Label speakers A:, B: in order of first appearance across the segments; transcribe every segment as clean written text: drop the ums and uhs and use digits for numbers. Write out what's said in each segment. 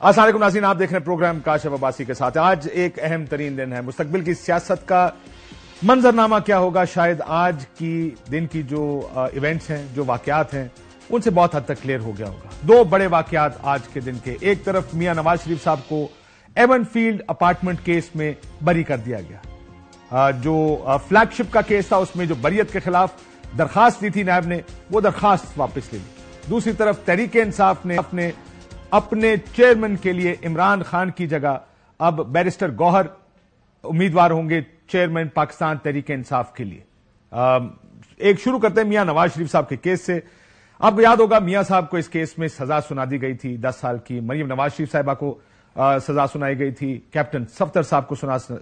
A: السلام علیکم ناظرین، آپ دیکھ رہے ہیں پروگرام کاشف عباسی کے ساتھ۔ آج ایک اہم ترین دن ہے۔ مستقبل کی سیاست کا منظرنامہ کیا ہوگا، شاید آج کی دن کی جو ایونٹس ہیں، جو واقعات ہیں، ان سے بہت حد تک کلیئر ہو گیا ہوگا۔ دو بڑے واقعات آج کے دن کے، ایک طرف میاں نواز شریف صاحب کو ایون فیلڈ اپارٹمنٹ کیس میں بری کر دیا گیا۔ جو فلیگ شپ کا کیس تھا، اس میں جو بریت کے خلاف درخواست دی تھی نیب نے، وہ درخواست واپس لے لی۔ دوسری طرف تحریک انصاف نے اپنے چیئرمین کے لیے عمران خان کی جگہ اب بیرسٹر گوہر امیدوار ہوں گے چیئرمین پاکستان تحریک انصاف کے لیے۔ ایک شروع کرتے ہیں میاں نواز شریف صاحب کے کیس سے۔ آپ کو یاد ہوگا میاں صاحب کو اس کیس میں سزا سنا دی گئی تھی 10 سال کی، مریم نواز شریف صاحبہ کو سزا سنائی گئی تھی، کیپٹن صفدر صاحب کو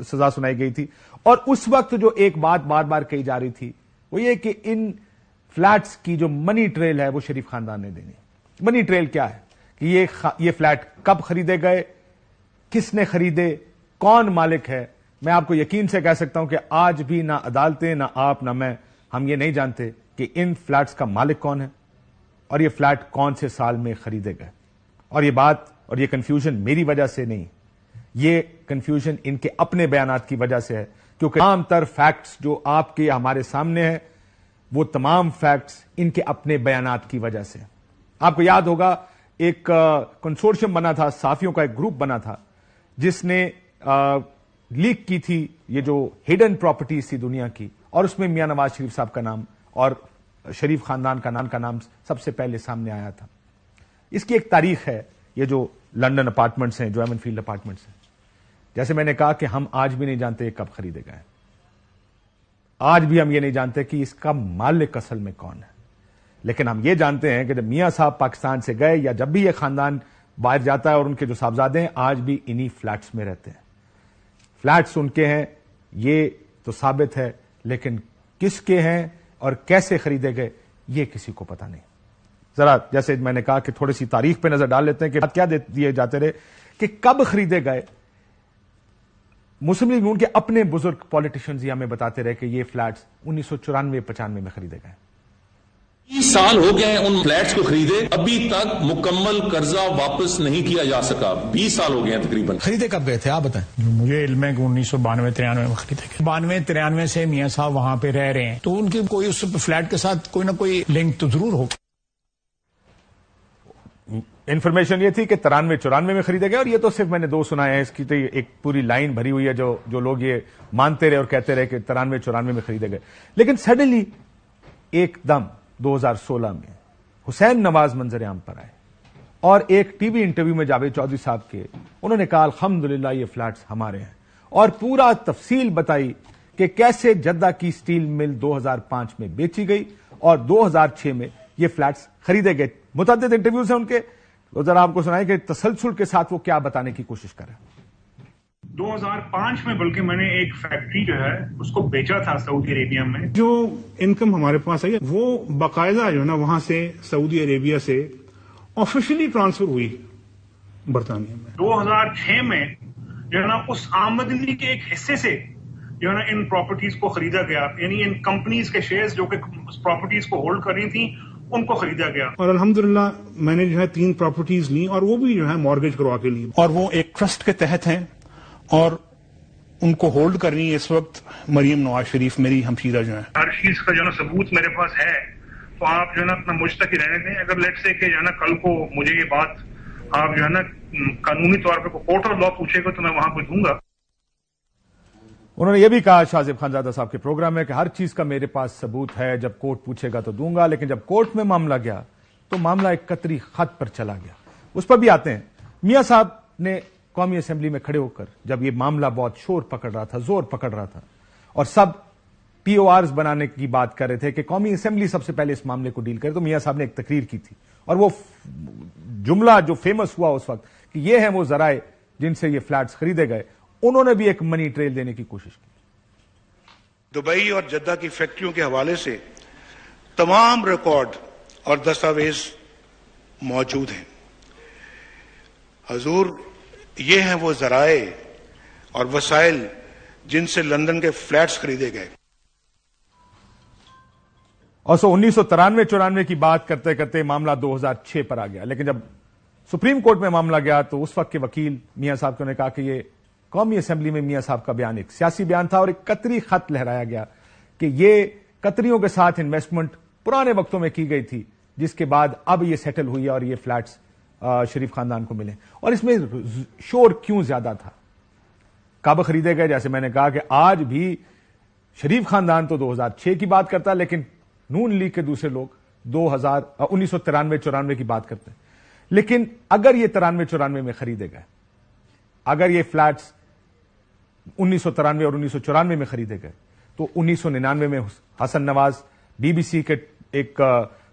A: سزا سنائی گئی تھی۔ اور اس وقت جو ایک بات بار بار کہی جا رہی تھی وہ یہ کہ ان فلیٹس کی جو منی ٹریل ہے وہ شریف خاندان نے دینی۔ منی ٹریل کیا ہے کہ یہ فلیٹ کب خریدے گئے، کس نے خریدے، کون مالک ہے۔ میں آپ کو یقین سے کہہ سکتا ہوں کہ آج بھی نہ عدالتیں، نہ آپ، نہ میں، ہم یہ نہیں جانتے کہ ان فلیٹس کا مالک کون ہے اور یہ فلیٹ کون سے سال میں خریدے گئے۔ اور یہ بات اور یہ کنفیوژن میری وجہ سے نہیں، یہ کنفیوژن ان کے اپنے بیانات کی وجہ سے ہے، کیونکہ تمام تر فیکٹس جو آپ کے ہمارے سامنے ہیں وہ تمام فیکٹس ان کے اپنے بیانات کی وجہ سے۔ آپ کو یاد ہوگا ایک کنسورشیم بنا تھا، صحافیوں کا ایک گروپ بنا تھا جس نے لیک کی تھی یہ جو ہڈن پراپرٹیز تھی دنیا کی، اور اس میں میاں نواز شریف صاحب کا نام اور شریف خاندان کا نام سب سے پہلے سامنے آیا تھا۔ اس کی ایک تاریخ ہے، یہ جو لنڈن اپارٹمنٹس ہیں، جو ایون فیلڈ اپارٹمنٹس ہیں۔ جیسے میں نے کہا کہ ہم آج بھی نہیں جانتے کب خریدے گئے، آج بھی ہم یہ نہیں جانتے کہ اس کا مالک اصل میں کون ہے، لیکن ہم یہ جانتے ہیں کہ جب میاں صاحب پاکستان سے گئے یا جب بھی یہ خاندان باہر جاتا ہے اور ان کے جو صاحبزادے ہیں آج بھی انہی فلیٹس میں رہتے ہیں۔ فلیٹس ان کے ہیں یہ تو ثابت ہے، لیکن کس کے ہیں اور کیسے خریدے گئے یہ کسی کو پتہ نہیں۔ ذرا جیسے میں نے کہا کہ تھوڑی سی تاریخ پہ نظر ڈال لیتے ہیں کہ بات کیا دیے جاتے رہے کہ کب خریدے گئے۔ مسلم لیگ نون کے اپنے بزرگ پولیٹیشنز ہمیں بتاتے رہے کہ یہ فلیٹس 1994-95 میں خریدے گئے۔
B: 20 سال ہو گئے ان فلیٹس کو خریدے، ابھی تک مکمل قرضہ واپس نہیں کیا جا سکا۔ 20 سال ہو گئے ہیں تقریباً۔
C: خریدے کب گئے تھے آپ بتائیں؟
D: مجھے علم ہے کہ 1992-93 میں خریدے گئے۔ 92-93 سے میاں صاحب وہاں پہ رہ رہے ہیں، تو ان کے کوئی اس فلیٹ کے ساتھ کوئی نہ کوئی لنک تو ضرور ہوگا۔
A: انفارمیشن یہ تھی کہ 93-94 میں خریدے گئے، اور یہ تو صرف میں نے دو سنائے ہیں، اس کی تو ایک پوری لائن بھری ہوئی ہے جو لوگ یہ مانتے رہے اور کہتے رہے کہ 93-94 میں خریدے گئے۔ لیکن سڈنلی ایک دم 2016 میں حسین نواز منظر عام پر آئے اور ایک ٹی وی انٹرویو میں جاوید چودھری صاحب کے انہوں نے کہا الحمدللہ یہ فلیٹس ہمارے ہیں، اور پورا تفصیل بتائی کہ کیسے جدہ کی سٹیل مل 2005 میں بیچی گئی اور 2006 میں یہ فلیٹس خریدے گئے۔ متعدد انٹرویوز ہیں ان کے، ذرا آپ کو سنائیں کہ تسلسل کے ساتھ وہ کیا بتانے کی کوشش کر رہے ہیں۔
E: 2005 میں بلکہ میں نے ایک فیکٹری جو ہے اس کو بیچا تھا سعودی عربیہ میں۔
F: جو انکم ہمارے پاس آئی وہ باقاعدہ جو ہے نا وہاں سے سعودی عربیہ سے آفیشلی ٹرانسفر ہوئی برطانیہ میں۔
E: 2006 میں جو ہے نا اس آمدنی کے ایک حصے سے جو ہے نا ان پراپرٹیز کو خریدا گیا، یعنی ان کمپنیز کے شیئرز جو کہ پراپرٹیز کو ہولڈ کر رہی تھیں ان کو خریدا گیا۔
F: اور الحمدللہ میں نے جو ہے 3 پراپرٹیز لی اور وہ بھی جو ہے مارگیج کروا کے لی،
D: اور وہ ایک ٹرسٹ کے تحت ہیں اور ان کو ہولڈ کر رہی ہے اس وقت مریم نواز شریف میری ہمشیرہ جو ہیں۔
E: ہر چیز کا جو ہے نا ثبوت میرے پاس ہے، تو آپ جو ہے نا اپنا مجھ تک ہی رہنے دیں۔ اگر لیٹ سے کہ جو ہے نا کل کو مجھے یہ بات آپ جو ہے نا قانونی طور پہ کورٹ آف لا پوچھے گا تو میں وہاں پہ دوں گا۔
A: انہوں نے یہ بھی کہا شاہزیب خانزادہ صاحب کے پروگرام میں کہ ہر چیز کا میرے پاس ثبوت ہے، جب کورٹ پوچھے گا تو دوں گا، لیکن جب کورٹ میں معاملہ گیا تو معاملہ ایک قطری خط پر چلا گیا۔ اس پر بھی آتے ہیں۔ میاں صاحب نے قومی اسمبلی میں کھڑے ہو کر جب یہ معاملہ بہت شور پکڑ رہا تھا، زور پکڑ رہا تھا، اور سب پی او آرز بنانے کی بات کر رہے تھے کہ قومی اسمبلی سب سے پہلے اس معاملے کو ڈیل کرے، تو میاں صاحب نے ایک تقریر کی تھی، اور وہ جملہ جو فیمس ہوا اس وقت کہ یہ ہیں وہ ذرائع جن سے یہ فلیٹس خریدے گئے، انہوں نے بھی ایک منی ٹریل دینے کی کوشش کی۔
G: دبئی اور جدہ کی فیکٹریوں کے حوالے سے تمام ریکارڈ اور دستاویز موجود ہیں۔ حضور یہ ہیں وہ ذرائع اور وسائل جن سے لندن کے فلیٹس خریدے گئے۔
A: اور 1993-94 کی بات کرتے کرتے معاملہ 2006 پر آ گیا، لیکن جب سپریم کورٹ میں معاملہ گیا تو اس وقت کے وکیل میاں صاحب نے کہا کہ یہ قومی اسمبلی میں میاں صاحب کا بیان ایک سیاسی بیان تھا اور ایک قطری خط لہرایا گیا کہ یہ قطریوں کے ساتھ انویسٹمنٹ پرانے وقتوں میں کی گئی تھی، جس کے بعد اب یہ سیٹل ہوئی ہے اور یہ فلیٹس شریف خاندان کو ملے. اور اس میں شور کیوں زیادہ تھا؟ کب خریدے گئے؟ جیسے میں نے کہا کہ آج بھی شریف خاندان تو 2006 کی بات کرتا ہے، لیکن نون لیگ کے دوسرے لوگ 1993-94 کی بات کرتے ہیں. لیکن اگر یہ 93-94 میں خریدے گئے، اگر یہ فلیٹس 1993 اور 1994 میں خریدے گئے، تو 1999 میں حسن نواز BBC کے ایک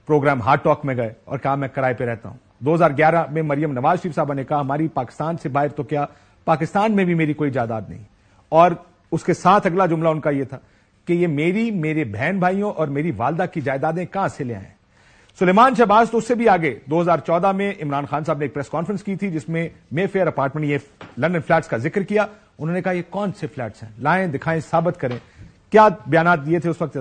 A: پروگرام ہارٹ ٹاک میں گئے اور کہا میں کرائے پہ رہتا ہوں. 2011 میں مریم نواز شریف صاحبہ نے کہا ہماری پاکستان سے باہر تو کیا، پاکستان میں بھی میری کوئی جائیداد نہیں. اور اس کے ساتھ اگلا جملہ ان کا یہ تھا کہ یہ میرے بہن بھائیوں اور میری والدہ کی جائیدادیں کہاں سے لے آئے. سلیمان شہباز تو اس سے بھی آگے 2014 میں عمران خان صاحب نے ایک پریس کانفرنس کی تھی جس میں مے فیئر اپارٹمنٹ، یہ لندن فلیٹس کا ذکر کیا. انہوں نے کہا یہ کون سے فلیٹس ہیں، لائیں دکھائیں ثابت کریں. کیا بیانات دیے تھے اس وقت؟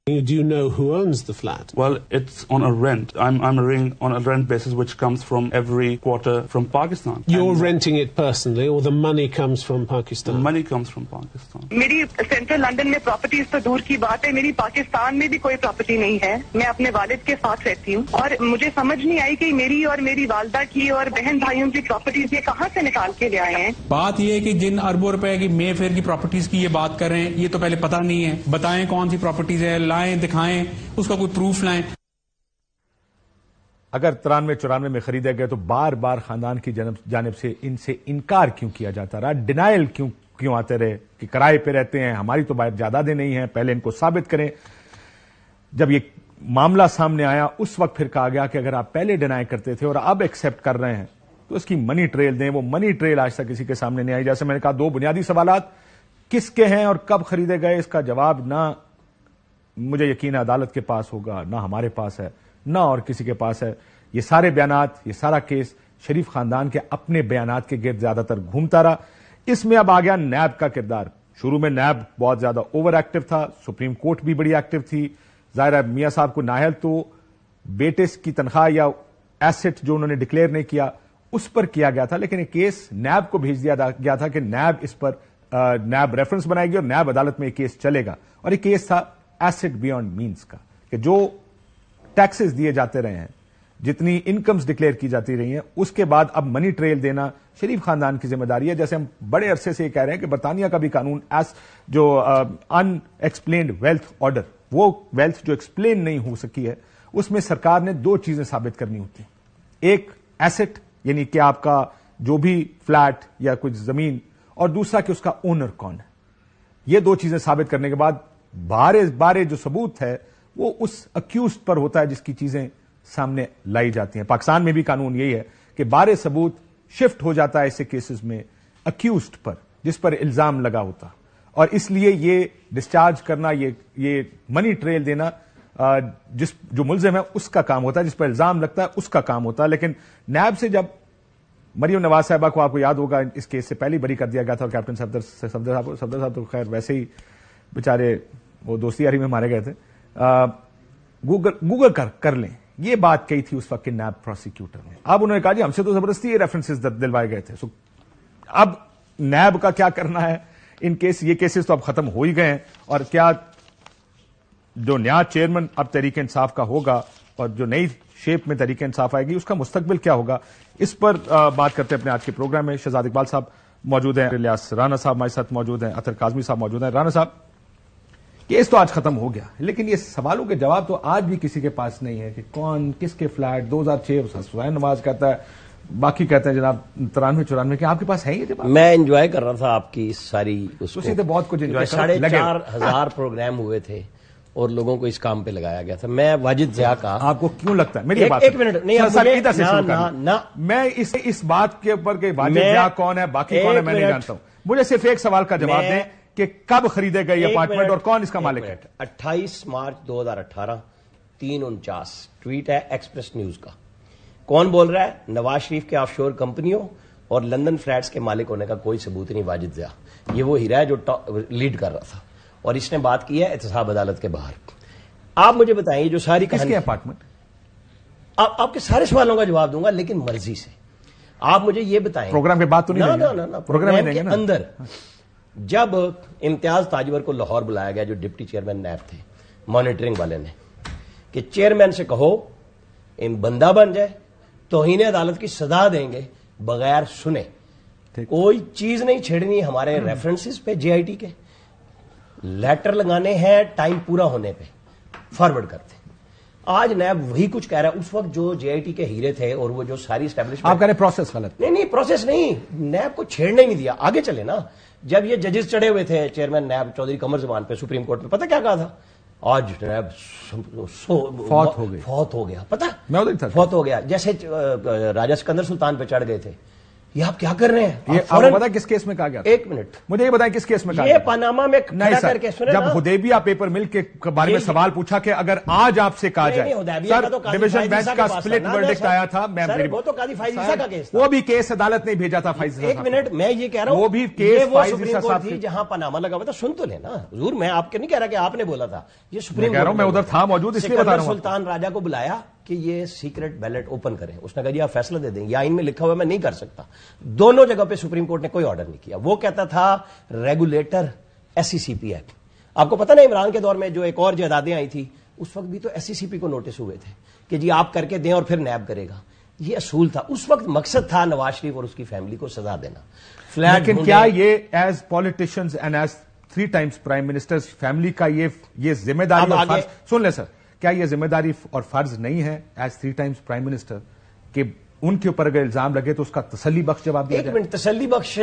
C: Do you know who owns the flat?
H: Well, it's on a rent. I'm on a rent basis which comes from every quarter from Pakistan.
C: You're renting it personally, or the money comes from Pakistan?
H: The money comes from Pakistan.
I: میری central London میں properties تو دور کی بات ہے، میری پاکستان میں بھی کوئی پراپرٹی نہیں ہے. میں اپنے والد کے ساتھ رہتی ہوں اور مجھے سمجھ نہیں آئی کہ میری اور میری والدہ کی اور بہن بھائیوں کی پراپرٹیز یہ کہاں سے نکال کے لے آئے ہیں.
J: بات یہ ہے کہ جن اربوں روپے کی مے فیئر کی پراپرٹیز کی یہ بات کر رہے ہیں، یہ تو پہلے پتہ نہیں ہے. بتائیں کون سی پراپرٹیز ہے، لائیں دکھائیں، اس کا کوئی پروف لائیں.
A: اگر 93-94 میں خریدے گئے تو بار بار خاندان کی جانب سے ان سے انکار کیوں کیا جاتا رہا؟ ڈینائل کیوں آتے رہے کہ کرائے پہ رہتے ہیں، ہماری تو باہر جائیدادیں نہیں ہیں، پہلے ان کو ثابت کریں. جب یہ معاملہ سامنے آیا اس وقت پھر کہا گیا کہ اگر آپ پہلے ڈینائی کرتے تھے اور اب ایکسپٹ کر رہے ہیں تو اس کی منی ٹریل دیں. وہ منی ٹریل آج تک کسی کے سامنے نہیں آئی. جیسے میں نے کہا، دو بنیادی سوالات کس کے ہیں اور کب خریدے گئے، اس کا جواب نہ مجھے یقین ہے عدالت کے پاس ہوگا، نہ ہمارے پاس ہے، نہ اور کسی کے پاس ہے. یہ سارے بیانات، یہ سارا کیس شریف خاندان کے اپنے بیانات کے گرد زیادہ تر گھومتا رہا. اس میں اب آ گیا نیب کا کردار. شروع میں نیب بہت زیادہ اوور ایکٹیو تھا، سپریم کورٹ بھی بڑی ایکٹیو تھی. ظاہر ہے میاں صاحب کو نااہل تو بیٹے کی تنخواہ یا ایسٹ جو انہوں نے ڈکلیئر نہیں کیا اس پر کیا گیا تھا، لیکن ایک کیس نیب کو بھیج دیا گیا تھا کہ نیب اس پر نیب ریفرنس بنائے گی اور نیب عدالت میں یہ کیس چلے گا. اور یہ کیس تھا ایسٹ بیونڈ مینز کا، کہ جو ٹیکسز دیے جاتے رہے ہیں، جتنی انکمز ڈکلیئر کی جاتی رہی ہیں، اس کے بعد اب منی ٹریل دینا شریف خاندان کی ذمہ داری ہے. جیسے ہم بڑے عرصے سے یہ کہہ رہے ہیں کہ برطانیہ کا بھی قانون جو ان ایکسپلینڈ ویلتھ آرڈر، وہ ویلتھ جو ایکسپلین نہیں ہو سکی ہے، اس میں سرکار نے دو چیزیں ثابت کرنی ہوتی ہیں. ایک ایسٹ، یعنی کہ آپ کا جو بھی فلیٹ یا کچھ زمین، اور دوسرا کہ اس کا اونر کون ہے. یہ دو چیزیں ثابت کرنے کے بعد بارے جو ثبوت ہے وہ اس اکیوزڈ پر ہوتا ہے جس کی چیزیں سامنے لائی جاتی ہیں. پاکستان میں بھی قانون یہی ہے کہ بارے ثبوت شفٹ ہو جاتا ہے ایسے کیسز میں اکیوزڈ پر جس پر الزام لگا ہوتا، اور اس لیے یہ ڈسچارج کرنا، یہ منی ٹریل دینا جو ملزم ہے اس کا کام ہوتا ہے، جس پر الزام لگتا ہے اس کا کام ہوتا ہے. لیکن نیب سے جب مریم نواز صاحبہ کو، آپ کو یاد ہوگا، اس کیس سے پہلے بری کر دیا گیا تھا، اور کیپٹن صفدر صاحب تو خیر ویسے ہی بیچارے وہ دوستی یاری میں مارے گئے تھے. گوگل کر لیں، یہ بات کہی تھی اس وقت کے نیب پروسیکیوٹر نے. اب انہوں نے کہا جی ہم سے تو زبردستی یہ ریفرنسز دلوائے گئے تھے. اب نیب کا کیا کرنا ہے؟ یہ کیسز تو اب ختم ہو ہی گئے ہیں، اور کیا جو نیا چیئرمین اب تحریک انصاف کا ہوگا اور جو نئی شیپ میں تحریک انصاف آئے گی اس کا مستقبل کیا ہوگا، اس پر بات کرتے ہیں اپنے آج کے پروگرام میں. شہزاد اقبال صاحب موجود ہیں، الیاس رانا صاحب ہمارے ساتھ موجود ہیں، اطہر کاظمی صاحب موجود ہیں. رانا صاحب، کیس تو آج ختم ہو گیا، لیکن یہ سوالوں کے جواب تو آج بھی کسی کے پاس نہیں ہے کہ کون کس کے فلیٹ 2006 حسین نواز کہتا ہے، باقی کہتے ہیں جناب 93-94 کے. آپ کے پاس ہے یہ جواب؟
K: میں انجوائے کر رہا تھا آپ کی ساری اس کو،
A: بہت کچھ انجوائے
K: 4,500 پروگرام ہوئے تھے اور لوگوں کو اس کام پہ لگایا گیا تھا. میں واجد ضیاء کا،
A: آپ کو کیوں لگتا ہے؟ میری بات
K: ایک منٹ نہیں،
A: میں اس بات کے اوپر کہ واجد ضیاء کون ہے باقی کون ہے میں نہیں جانتا ہوں. مجھے صرف ایک سوال کا جواب دیں کہ کب خریدے گئے یہ اپارٹمنٹ اور کون اس کا مالک ہے؟
K: 28 مارچ 2018 3:49 ٹویٹ ہے ایکسپریس نیوز کا. کون بول رہا ہے؟ نواز شریف کے آف شور کمپنیوں اور لندن فلیٹس کے مالک ہونے کا کوئی ثبوت نہیں. واجد ضیاء یہ وہ ہیرا ہے جو لیڈ کر رہا تھا، اور اس نے بات کی ہے احتساب عدالت کے باہر. آپ مجھے بتائیں یہ جو ساری
A: کس کے اپارٹمنٹ؟
K: آپ کے سارے سوالوں کا جواب دوں گا لیکن مرضی سے. آپ مجھے یہ بتائیں
A: پروگرام کے بعد تو نہیں
K: نا پروگرام کے اندر جب امتیاز تاجور کو لاہور بلایا گیا جو ڈپٹی چیئرمین نیب تھے مانیٹرنگ والے نے کہ چیئرمین سے کہو بندہ بن جائے توہین عدالت کی سزا دیں گے بغیر سنے, کوئی چیز نہیں چھیڑنی ہمارے ریفرنسز پہ جے آئی ٹی کے لیٹر لگانے ہیں ٹائم پورا ہونے پہ فارورڈ کرتے. آج نیب وہی کچھ کہہ رہا ہے. اس وقت جو جے آئی ٹی کے ہیرے تھے اور وہ جو ساری اسٹیبلشمنٹ,
A: آپ کہہ رہے پروسیس غلط.
K: نہیں پروسیس نہیں, نیب کو چھیڑنے ہی نہیں دیا. آگے چلے نا, جب یہ ججز چڑھے ہوئے تھے چیئرمین نیب چودھری قمر زمان پہ سپریم کورٹ میں, پتہ کیا کہا تھا؟ آج نیب فوت ہو گیا. پتہ فوت ہو گیا. جیسے راجہ سکندر سلطان پہ چڑھ گئے تھے. یہ آپ کیا کر رہے ہیں؟
A: آپ کو پتا کس کیس میں کہا گیا؟
K: ایک منٹ
A: مجھے یہ بتائیں کس کیس میں کہا گیا؟
K: یہ پاناما میں کھڑا کر کے سنیں.
A: جب حدیبیہ پیپر مل کے بارے میں سوال پوچھا کہ اگر آج آپ سے کہا جائے سر ڈویژن بینچ کا سپلٹ ورڈکٹ آیا تھا,
K: وہ تو قاضی فائز عیسیٰ کا کیس تھا,
A: وہ بھی کیس عدالت نے بھیجا تھا فائز عیسیٰ.
K: ایک منٹ میں یہ کہہ رہا ہوں,
A: وہ بھی کیس فائز
K: سپریم کورٹ تھی جہاں پاناما لگا ہوا تھا. سن تو لینا حضور, میں آپ کے نہیں کہہ رہا کہ آپ نے بولا تھا, یہ سپریم کورٹ
A: میں ادھر تھا موجود اس لیے بتا رہا ہوں.
K: سلطان راجہ کو بلایا کہ یہ سیکرٹ بیلٹ اوپن کریں. اس نے کہا جی آپ فیصلہ دے دیں, یا ان میں لکھا ہوا میں نہیں کر سکتا. دونوں جگہ پہ سپریم کورٹ نے کوئی آرڈر نہیں کیا. وہ کہتا تھا ریگولیٹر ایس سی سی پی ایکٹ. آپ کو پتا نا عمران کے دور میں جو ایک اور جائیدادیں آئی تھی اس وقت بھی تو ایس سی سی پی کو نوٹس ہوئے تھے کہ جی آپ کر کے دیں اور پھر نیب کرے گا. یہ اصول تھا اس وقت. مقصد تھا نواز شریف اور اس کی فیملی کو سزا دینا.
A: لیکن کیا یہ as politicians and as 3 times prime minister family کا یہ ذمہ داری اور فرض, سن لیں سر, کیا یہ ذمہ داری اور فرض نہیں ہے ایز 3 times پرائم منسٹر کہ ان کے اوپر اگر الزام لگے تو اس کا تسلی بخش جواب دیا جائے؟
K: ایک منٹ, تسلی بخش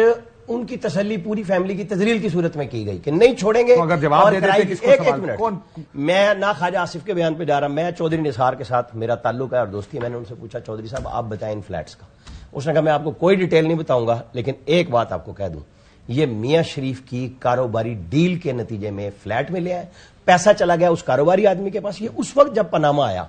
K: ان کی تسلی پوری فیملی کی تذلیل کی صورت میں کی گئی کہ نہیں چھوڑیں گے.
A: اگر جواب دے دیتے کس کو سوال کون؟
K: میں نہ خواجہ آصف کے بیان پہ جا رہا, میں چودھری نثار کے ساتھ میرا تعلق ہے اور دوستی ہے. میں نے ان سے پوچھا چودھری صاحب آپ بتائیں ان فلیٹس کا. اس نے کہا میں آپ کو کوئی ڈیٹیل نہیں بتاؤں گا لیکن ایک بات آپ کو کہہ دوں, یہ میاں شریف کی کاروباری ڈیل کے نتیجے میں فلیٹ ملے ہیں. پیسہ چلا گیا اس کاروباری آدمی کے پاس. یہ اس وقت جب پاناما آیا,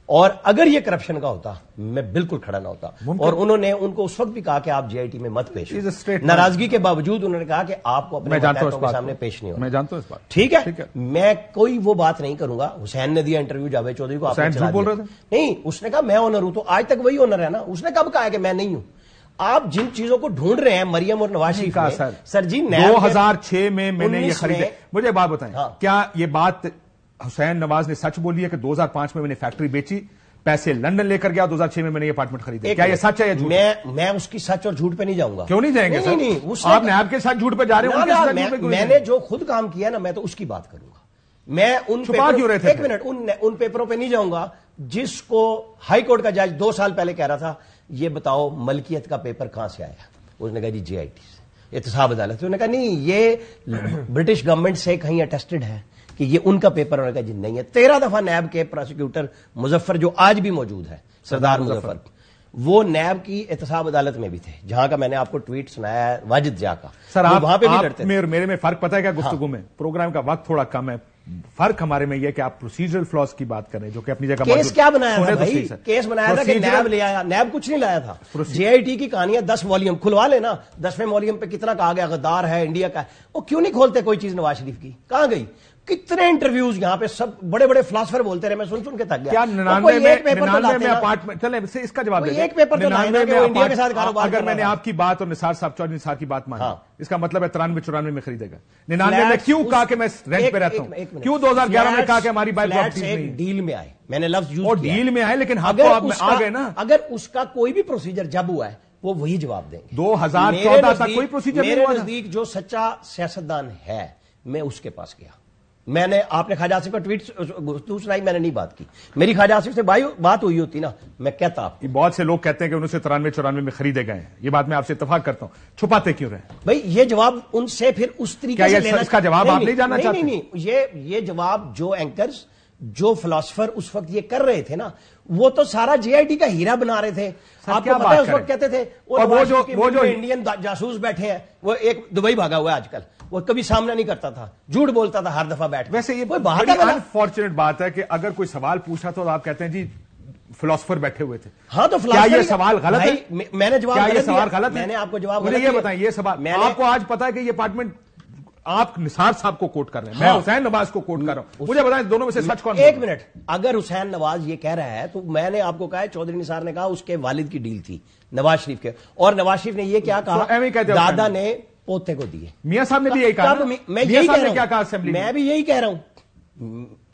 K: اور اگر یہ کرپشن کا ہوتا میں بالکل کھڑا نہ ہوتا. اور انہوں نے ان کو اس وقت بھی کہا کہ آپ جے آئی ٹی میں مت پیش ہو. ناراضگی کے باوجود انہوں نے کہا کہ آپ کو اپنے متحدوں کے سامنے پیش نہیں ہونا.
A: میں جانتا ہوں اس بات.
K: ٹھیک ہے, میں کوئی وہ بات نہیں کروں گا. حسین نے دیا انٹرویو جاوید چودھری کو, آپ نہیں, اس نے کہا میں آنر ہوں, تو آج تک وہی آنر ہے نا. اس نے کب کہا ہے کہ میں نہیں ہوں؟ آپ جن چیزوں کو ڈھونڈ رہے ہیں مریم اور نواز شریف کا سر جی
A: 2006 میں نے یہ خریدے. مجھے بات بتائیں, کیا یہ بات حسین نواز نے سچ بولی ہے کہ 2005 میں نے فیکٹری بیچی, پیسے لندن لے کر گیا, 2006 میں نے یہ اپارٹمنٹ خریدے؟ کیا یہ سچ ہے یا جھوٹ؟
K: میں اس کی سچ اور جھوٹ پہ نہیں جاؤں گا.
A: کیوں نہیں جائیں گے سر؟ آپ نے آپ کے ساتھ جھوٹ پہ جا رہے ہیں.
K: میں نے جو خود کام کیا نا میں تو اس کی بات کروں گا. میں ان ایک منٹ ان پیپروں پہ نہیں جاؤں گا جس کو ہائی کورٹ کا جج 2 سال پہلے کہہ رہا تھا یہ بتاؤ ملکیت کا پیپر کہاں سے آیا. اس نے کہا جی جے آئی ٹی سے, احتساب عدالت. انہوں نے کہا نہیں یہ برٹش گورنمنٹ سے کہیں اٹیسٹڈ ہے کہ یہ ان کا پیپر. انہوں نے کہا جی نہیں ہے. 13 دفعہ نیب کے پروسیکیوٹر مظفر جو آج بھی موجود ہے, سردار مظفر, وہ نیب کی احتساب عدالت میں بھی تھے جہاں کا میں نے آپ کو ٹویٹ سنایا ہے واجد جا کا.
A: سر آپ وہاں پہ بھی لڑتے تھے. میرے میں فرق پتہ ہے کیا گفتگو میں, پروگرام کا وقت تھوڑا کم ہے. فرق ہمارے میں یہ کہ آپ پروسیجرل فلاز کی بات کر رہے ہیں جو کہ اپنی جگہ
K: کیس کیا بنایا تھا بھائی؟ کیس بنایا تھا کہ نیب لے آیا. نیب کچھ نہیں لایا تھا. جے آئی ٹی کی کہانیاں 10 والیوم کھلوا لینا. 10ویں والیوم پہ کتنا کہا گیا غدار ہے, انڈیا کا ہے. وہ کیوں نہیں کھولتے کوئی چیز نواز شریف کی؟ کہاں گئی؟ کتنے انٹرویوز یہاں پہ سب بڑے بڑے فلاسفر بولتے رہے, میں سن کے تھک گیا.
A: کیا 99 میں اپارٹمنٹ, چلیں اس کا جواب دیں.
K: ایک پیپر تو لانا کہ وہ انڈیا کے ساتھ کاروبار.
A: اگر میں نے آپ کی بات اور نثار صاحب چودھری نثار کی بات مانی, اس کا مطلب ہے 93-94 میں خریدے گا. 99 میں کیوں کہا کہ میں رینٹ پہ رہتا ہوں؟ کیوں 2011 میں کہا کہ ہماری بائی پراپرٹیز نہیں؟
K: ڈیل میں آئے, میں نے لفظ یوز کیا,
A: ڈیل میں آئے, لیکن حق تو آپ میں آ گئے نا.
K: اگر اس کا کوئی بھی پروسیجر جب ہوا ہے وہ وہی جواب دیں گے.
A: 2014 تک کوئی پروسیجر نہیں ہوا.
K: میرے نزدیک جو سچا سیاستدان ہے میں اس کے پاس گیا. میں نے, آپ نے خواجہ آصف کا ٹویٹ سنائی, میں نے نہیں بات کی. میری خواجہ آصف سے بات ہوئی ہوتی نا میں کہتا. آپ
A: بہت سے لوگ کہتے ہیں کہ 1993-94 میں خریدے گئے ہیں. یہ بات میں آپ سے اتفاق کرتا ہوں. چھپاتے کیوں رہے
K: بھائی؟ یہ جواب ان سے پھر اس طریقے سے لینا.
A: اس کا جواب آپ نہیں جاننا چاہتے؟
K: نہیں, یہ جواب جو اینکرز جو فلاسفر اس وقت یہ کر رہے تھے نا وہ تو سارا جے آئی ٹی کا ہیرا بنا رہے تھے. آپ کو پتا ہے اس وقت کہتے تھے وہ جو انڈین جاسوس بیٹھے ہیں, وہ ایک دبئی بھاگا ہوا ہے آج کل, وہ کبھی سامنا نہیں کرتا تھا, جھوٹ بولتا تھا ہر دفعہ بیٹھ.
A: ویسے یہ بڑی انفارچونیٹ بات ہے کہ اگر کوئی سوال پوچھا تو آپ کہتے ہیں جی فلاسفر بیٹھے ہوئے تھے.
K: ہاں تو
A: کیا یہ سوال غلط ہے؟
K: میں نے جواب
A: یہ سوال غلط ہے؟
K: میں نے آپ کو جواب
A: مجھے یہ بتائیں, یہ سوال آپ کو آج پتا ہے کہ یہ اپارٹمنٹ آپ نثار صاحب کو کوٹ کر رہے ہیں, میں حسین نواز کو کوٹ کر رہا ہوں, مجھے بتائیں دونوں میں سے سچ کون؟
K: ایک منٹ, اگر حسین نواز یہ کہہ رہا ہے تو میں نے آپ کو کہا ہے چودھری نثار نے کہا اس کے والد کی ڈیل تھی نواز شریف کے, اور نواز شریف نے یہ کیا کہا, دادا نے پوتے کو دیے.
A: میاں صاحب نے بھی یہی کہا,
K: میں یہی کہہ رہا ہوں, میں بھی یہی کہہ رہا ہوں,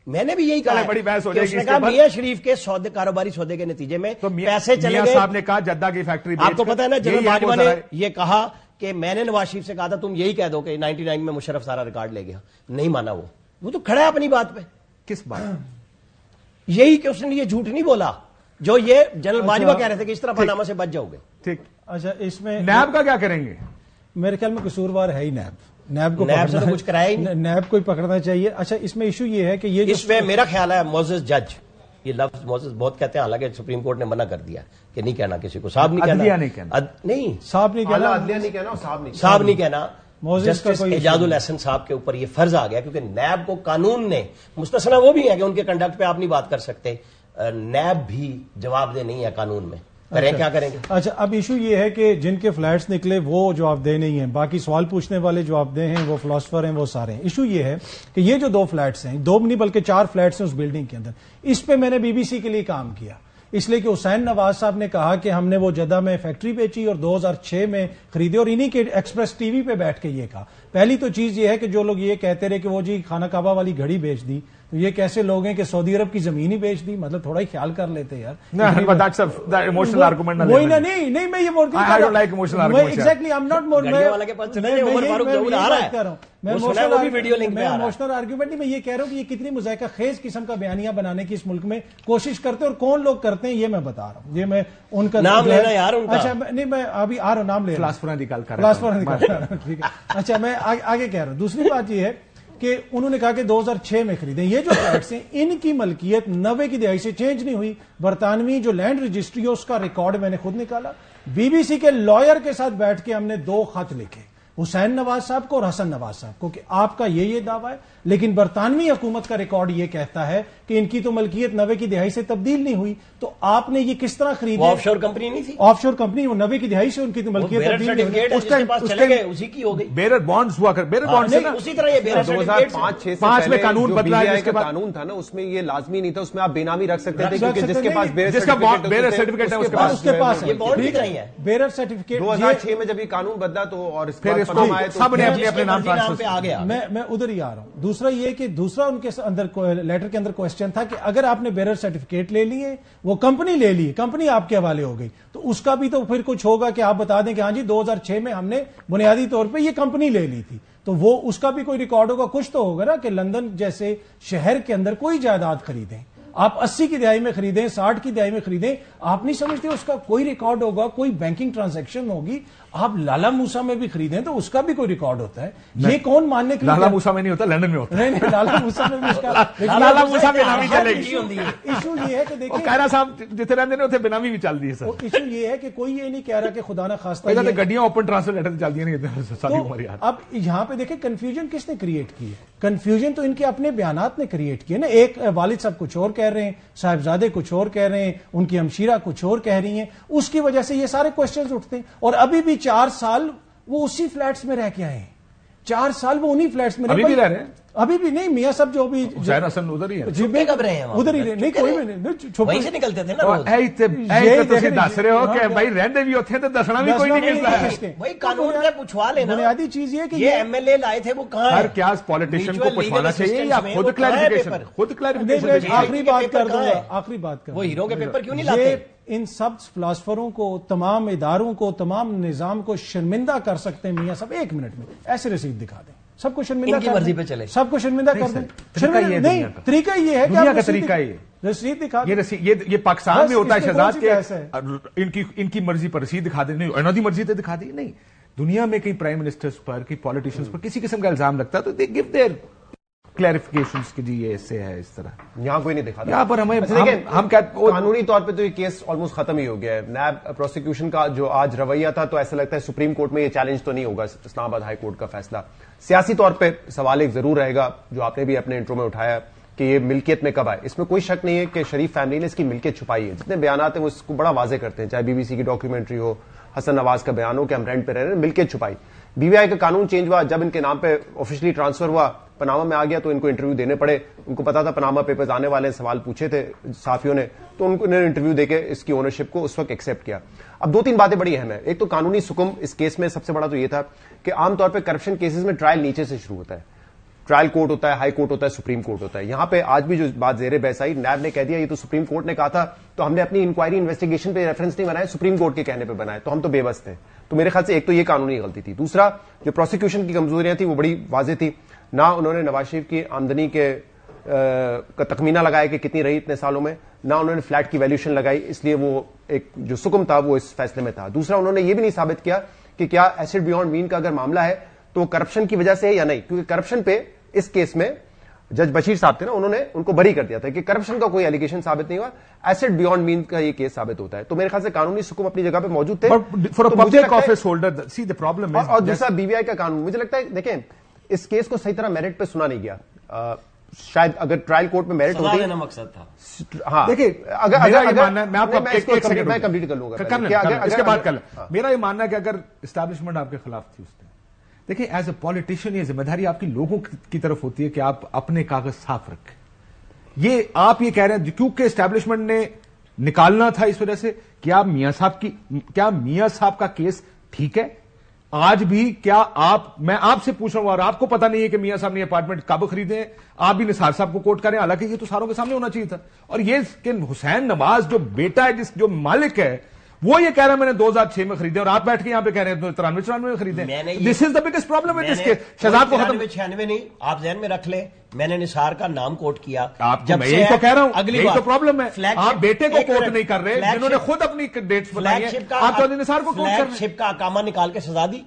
K: میں نے بھی یہی کہا
A: بڑی بحث ہو
K: جائے گی. میاں شریف کے سودے, کاروباری سودے کے نتیجے میں پیسے چلے گئے.
A: صاحب نے کہا جدہ کی فیکٹری,
K: آپ کو پتا ہے نا جنرل باجوہ نے یہ کہا کہ میں نے نواز شریف سے کہا تھا تم یہی کہہ دو کہ 99 میں مشرف سارا ریکارڈ لے گیا, نہیں مانا. وہ تو کھڑا ہے اپنی بات پہ.
A: کس بات؟
K: یہی کہ اس نے یہ جھوٹ نہیں بولا جو یہ جنرل باجوہ کہہ رہے تھے کہ اس طرح پاناما سے بچ جاؤ گے.
A: ٹھیک.
L: اچھا, اس میں
A: نیب کا کیا کریں گے؟
L: میرے خیال میں قصوروار ہے ہی نیب کو
K: سے تو کچھ کرایا ہی نہیں,
L: نیب کو ہی پکڑنا چاہیے. اچھا, اس میں ایشو یہ ہے کہ یہ
K: اس میں میرا خیال ہے موزز جج, یہ لفظ موزز بہت کہتے ہیں, حالانکہ سپریم کورٹ نے منع کر دیا کہ نہیں کہنا کسی کو, صاحب نہیں کہنا, نہیں
L: صاحب نہیں کہنا,
M: عدلیہ نہیں کہنا,
K: صاحب نہیں کہنا.
L: جسٹس
K: اعجاز الحسن صاحب کے اوپر یہ فرض آ گیا کیونکہ نیب کو قانون نے, مستثنا وہ بھی ہے کہ ان کے کنڈکٹ پہ آپ نہیں بات کر سکتے, نیب بھی جواب دہ نہیں ہے قانون میں, کریں کیا کریں گے.
L: اچھا, اب ایشو یہ ہے کہ جن کے فلیٹس نکلے وہ جواب دہ نہیں ہیں, باقی سوال پوچھنے والے جواب دہ ہیں, وہ فلاسفر ہیں, وہ سارے ہیں. ایشو یہ ہے کہ یہ جو 2 فلیٹس ہیں, 2 نہیں بلکہ 4 فلیٹس ہیں اس بلڈنگ کے اندر, اس پہ میں نے BBC کے لیے کام کیا, اس لیے کہ حسین نواز صاحب نے کہا کہ ہم نے وہ جدہ میں فیکٹری بیچی اور 2006 میں خریدی, اور انہی کے ایکسپریس ٹی وی پہ بیٹھ کے یہ کہا. پہلی تو چیز یہ ہے کہ جو لوگ یہ کہتے رہے کہ وہ جی خانہ کعبہ والی گھڑی بیچ دی, تو یہ کیسے لوگ ہیں کہ سعودی عرب کی زمین ہی بیچ دی, مطلب تھوڑا ہی خیال کر لیتے یار. وہی نا, نہیں میں یہ بول رہا ہوں exactly, I am not more, میں ایموشنل آرگیومنٹ نہیں, میں یہ کہہ رہا ہوں کہ یہ کتنی مذائقہ خیز قسم کا بیانیہ بنانے کی اس ملک میں کوشش کرتے ہیں, اور کون لوگ کرتے ہیں یہ میں بتا رہا ہوں. یہ میں ان کا
K: نام لینا یار,
L: اچھا نہیں میں ابھی آ رہا ہوں, نام لے
A: فلاسفر نکال کر,
L: ٹھیک ہے. اچھا, میں آگے کہہ رہا ہوں. دوسری بات یہ ہے کہ انہوں نے کہا کہ 2006 میں خریدیں. یہ جو فلیٹس ہیں ان کی ملکیت 90 کی دہائی سے چینج نہیں ہوئی. برطانوی جو لینڈ رجسٹری ہے اس کا ریکارڈ میں نے خود نکالا, BBC کے لائر کے ساتھ بیٹھ کے ہم نے 2 خط لکھے حسین نواز صاحب کو اور حسن نواز صاحب کو کہ آپ کا یہ دعویٰ ہے, لیکن برطانوی حکومت کا ریکارڈ یہ کہتا ہے کہ ان کی تو ملکیت 90 کی دہائی سے تبدیل نہیں ہوئی, تو آپ نے یہ کس طرح خریدی؟
K: آف شور کمپنی نہیں تھی,
L: آف شور کمپنی, وہ 90 کی دہائی سے ان کی ملکیت تبدیل نہیں ہوئی,
K: اسی کی ہو گئی.
A: بیرر بانڈز ہوا کر, بیرر بانڈز
K: اسی طرح یہ
M: 2005
A: میں قانون بدلا ہے,
M: جس کے قانون تھا نا اس میں یہ لازمی نہیں تھا, اس میں آپ بے نامی رکھ سکتے تھے کیونکہ جس کے پاس بیرر
L: سرٹیفکیٹ ہے اس کے پاس
K: یہ بانڈ بھی نہیں ہے.
L: بیرر سرٹیفکیٹ
M: 2006 میں جب یہ قانون بدلا تو, اور اس
A: پھر سب نے اپنے نام
K: پہ آ گیا.
L: میں ادھر ہی آ رہا ہوں. دوسرا یہ کہ دوسرا ان کے اندر لیٹر کے اندر کوشچن تھا کہ اگر آپ نے بیرر سرٹیفکیٹ لے لیے, وہ کمپنی لے لی, کمپنی آپ کے حوالے ہو گئی, تو اس کا بھی تو پھر کچھ ہوگا کہ آپ بتا دیں کہ ہاں جی 2006 میں ہم نے بنیادی طور پہ یہ کمپنی لے لی تھی, تو وہ اس کا بھی کوئی ریکارڈ ہوگا. کچھ تو ہوگا نا کہ لندن جیسے شہر کے اندر کوئی جائیداد خریدیں, آپ 80 کی دہائی میں خریدیں, 60 کی دہائی میں خریدیں, آپ نہیں سمجھتے اس کا کوئی ریکارڈ ہوگا, کوئی بینکنگ ٹرانزیکشن ہوگی. آپ لالا موسا میں بھی خریدیں تو اس کا بھی کوئی ریکارڈ ہوتا ہے. یہ کون ماننے کے لیے؟
A: لالا موسا میں نہیں ہوتا, لندن میں ہوتا ہے.
L: نہیں, لالا موسا میں بھی اس کا
A: لالا موسا میں نامی چلے گی.
L: ایشو یہ ہے کہ دیکھیں
A: کہنا صاحب جتنے رہتے ہیں بے نامی بھی چل دی ہے سر.
L: ایشو یہ ہے کہ کوئی یہ نہیں کہہ رہا کہ خدا نہ خواستہ
A: گڈیاں اوپن ٹرانسفر لیٹر چل دی نہیں.
L: اب یہاں پہ دیکھیں کنفیوژن کس نے کریٹ کی ہے؟ کنفیوژن تو ان کے اپنے بیانات نے کریٹ کیے نا. ایک والد صاحب کچھ اور کہہ رہے ہیں, صاحبزادے کچھ اور کہہ رہے ہیں, ان کی ہمشیرہ کچھ اور کہہ رہی ہیں, اس کی وجہ سے یہ سارے کوسچنز اٹھتے ہیں. اور ابھی بھی 4 سال وہ اسی فلیٹس میں رہ کے آئے ہیں, 4 سال وہ انہی فلیٹس میں
A: ابھی بھی رہ رہے ہیں.
L: ابھی بھی نہیں, میاں صاحب جو بھی
A: حسین حسن ادھر ہی ہے,
K: کب رہے ہیں
L: ادھر ہی رہے, نہیں کوئی بھی نہیں,
K: وہیں سے نکلتے تھے نا.
A: تسی دس رہے ہو کہ بھائی رہندے بھی ہوتے ہیں تو دسنا بھی کوئی نہیں کستا ہے.
K: وہی قانون سے پوچھوا لینا.
L: بنیادی چیز یہ کہ
K: یہ MLA لائے تھے وہ کہاں ہیں؟
A: ہر کیا پولیٹیشین کو پوچھوانا چاہیے یا خود کلیریفیکیشن.
L: آخری بات کر دوں گا, آخری بات کر,
K: وہ ہیرو کے پیپر کیوں نہیں لاتے؟
L: ان سب فلاسفروں کو, تمام اداروں کو, تمام نظام کو شرمندہ کر سکتے ہیں میاں صاحب 1 منٹ میں ایسے رسید دکھا دیں, سب کو شرمندہ
K: کر دیں,
L: سب کو شرمندہ کر دیں. نہیں, طریقہ یہ ہے
A: دنیا کا طریقہ
L: رسید دکھا,
A: یہ پاکستان میں ہوتا ہے شہزاد کے ان کی مرضی پر رسید دکھا دیں, نہیں انہوں مرضی سے دکھا دی. نہیں, دنیا میں کئی پرائم منسٹرز پر, کئی پولیٹیشنز پر کسی قسم کا الزام لگتا ہے تو دے گیو دیئر کلیریفیکیشنز کہ جی یہ اس سے ہے, اس طرح.
M: یہاں کوئی نہیں دکھاتا.
A: یہاں پر ہم
M: قانونی طور پہ تو یہ کیس آلموسٹ ختم ہی ہو گیا ہے. نیب پروسیکیوشن کا جو آج رویہ تھا تو ایسا لگتا ہے سپریم کورٹ میں یہ چیلنج تو نہیں ہوگا, اسلام آباد ہائی کورٹ کا فیصلہ. سیاسی طور پہ سوال ایک ضرور رہے گا جو آپ نے بھی اپنے انٹرو میں اٹھایا کہ یہ ملکیت میں کب آئے. اس میں کوئی شک نہیں ہے کہ شریف فیملی نے اس کی ملکیت چھپائی ہے. جتنے بیانات ہیں وہ اس کو بڑا واضح کرتے ہیں, چاہے BBC کی ڈاکیومنٹری ہو, حسن نواز کا بیان ہو کہ ہم رینٹ پہ رہ رہے ہیں، ملکیت چھپائی. BVI کا قانون چینج ہوا، جب ان کے نام پہ آفیشلی ٹرانسفر ہوا، پناما میں آ گیا تو ان کو انٹرویو دینے پڑے. ان کو پتا تھا پناما پیپرز آنے والے، سوال پوچھے تھے صحافیوں نے، تو ان کو انٹرویو دے کے اس کی اونرشپ کو اس وقت ایکسیپٹ کیا. اب 2-3 باتیں بڑی اہم ہیں. ایک تو قانونی سکم اس کیس میں سب سے بڑا تو یہ تھا کہ عام طور پہ کرپشن کیسز میں ٹرائل نیچے سے شروع ہوتا ہے. ٹرائل کورٹ ہوتا ہے، ہائی کورٹ ہوتا ہے، سپریم کورٹ ہوتا ہے. یہاں پہ آج بھی جو بات زیر بحث آئی، نیب نے کہہ دیا یہ تو سپریم کورٹ نے کہا تھا، تو ہم نے اپنی انکوائری انویسٹیگیشن پہ ریفرنس نہیں بنائے، سپریم کورٹ کے کہنے پہ بنائے، تو ہم تو بے بس تھے. تو میرے خیال سے ایک تو یہ قانونی غلطی تھی. دوسرا، جو پروسیکیوشن کی کمزوریاں تھیں وہ بڑی واضح تھی. نہ انہوں نے نواز شریف کی آمدنی کا تخمینہ لگایا کہ کتنی رہی اتنے سالوں میں، نہ انہوں نے فلیٹ کی ویلیوشن لگائی، اس لیے وہ ایک جو سکم تھا وہ اس فیصلے میں تھا. دوسرا، انہوں نے یہ بھی نہیں ثابت کیا کہ کیا ایسٹ بیونڈ مین کا اگر معاملہ ہے تو وہ کرپشن کی وجہ سے ہے یا نہیں، کیونکہ کرپشن پہ اس کیس میں جج بشیر صاحب تھے نا، انہوں نے ان کو بری کر دیا تھا کہ کرپشن کا کوئی ایلیگیشن ثابت نہیں ہوا، ایسٹ بیونڈ مین کا یہ کیس ثابت ہوتا ہے. تو میرے خیال سے قانونی سکم اپنی جگہ پہ موجود تھے. اور دوسرا BVI کا قانون، مجھے لگتا ہے دیکھیں اس کیس کو صحیح طرح میرٹ پہ سنا نہیں گیا. شاید اگر ٹرائل کورٹ میں میرٹ ہوتی
K: مقصد تھا.
A: ہاں دیکھیے،
M: میں کمپلیٹ کر لوں گا
A: اس کے بعد کر لیں. میرا یہ ماننا ہے کہ اگر اسٹیبلشمنٹ آپ کے خلاف تھی اس نے، دیکھیں ایز اے پالیٹیشین یہ ذمہ داری آپ کی لوگوں کی طرف ہوتی ہے کہ آپ اپنے کاغذ صاف رکھیں. یہ آپ یہ کہہ رہے ہیں کیونکہ اسٹیبلشمنٹ نے نکالنا تھا اس وجہ سے، کیا میاں صاحب کا کیس ٹھیک ہے آج بھی؟ کیا میں آپ سے پوچھ رہا ہوں اور آپ کو پتا نہیں ہے کہ میاں صاحب نے اپارٹمنٹ کب خریدے ہیں؟ آپ بھی نثار صاحب کو کوٹ کریں، حالانکہ یہ تو ساروں کے سامنے ہونا چاہیے تھا. اور یہ کہ حسین نواز جو بیٹا ہے، جو مالک ہے، وہ یہ کہہ رہا ہے میں نے 2006 میں خریدے، اور آپ بیٹھ کے یہاں پہ کہہ رہے ہیں 93 میں خریدے. دس از دا بگیسٹ پرابلم ہے. شہزاد کو ختم
K: 96 نہیں، آپ ذہن میں رکھ لیں، میں نے نثار کا نام کوٹ کیا.
A: میں یہی تو کہہ رہا ہوں، یہی تو پرابلم ہے. آپ بیٹے کو کوٹ نہیں کر رہے جنہوں نے خود اپنی ڈیٹس بنائی ہیں، آپ چودھری نثار کو کوٹ کر رہے ہیں.
K: فلیگ شپ کا اقامہ نکال کے سزا دی